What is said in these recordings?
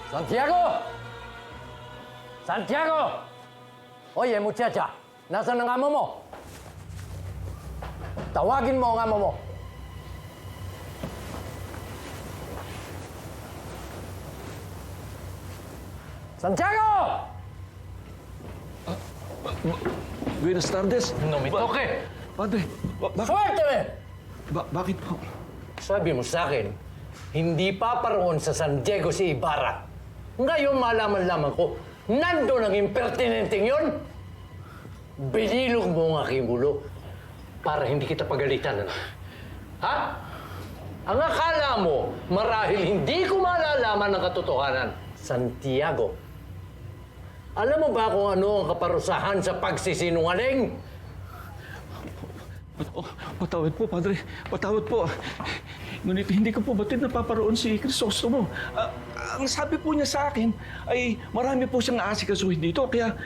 Santiago! Santiago! Oye, muchacha, nasaan ang amo mo? Tawagin mo ang amo mo. Santiago! Buenas tardes. No me toque! Padre, Suélteme! bakit po? Sabi mo sa akin, hindi pa paroon sa San Diego si Ibarra. Ngayon malaman lamang ko, nandun ang impertinenteng yun. Binilog mo ang aking ulo para hindi kita pagalitan. Ano? Ha? Ang akala mo, marahil hindi ko malalaman ang katotohanan. Santiago, alam mo ba kung ano ang kaparusahan sa pagsisinungaling? Patawad po, Padre. Patawad po. Ngunit hindi ko po batid napaparoon si Crisostomo. Ang sabi po niya sa akin ay marami po siyang aasikasuhin dito. Kaya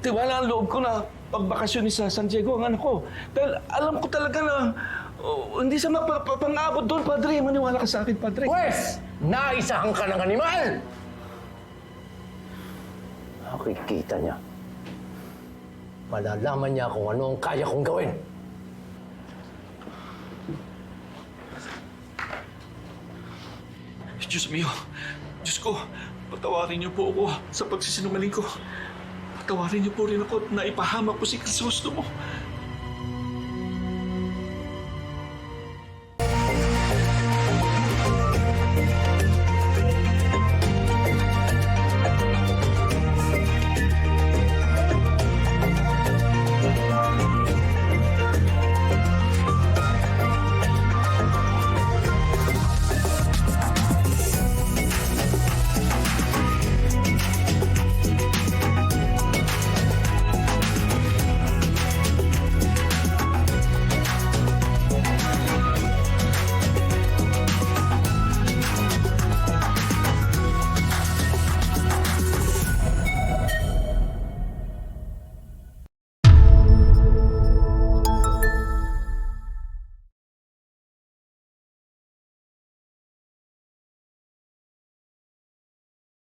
tiwala ang loob ko na pagbakasyon ni sa San Diego ang anak ko. Dahil alam ko talaga na hindi siya mapapangabot doon, Padre. Maniwala ka sa akin, Padre. Pwes, naisahan ka ng animal! Nakikita niya. Malalaman niya kung ano ang kaya kong gawin. Diyos mio, Diyos ko, patawarin niyo po ako sa pagsisinungaling ko. Patawarin niyo po rin ako na ipahamak ko si Crisostomo.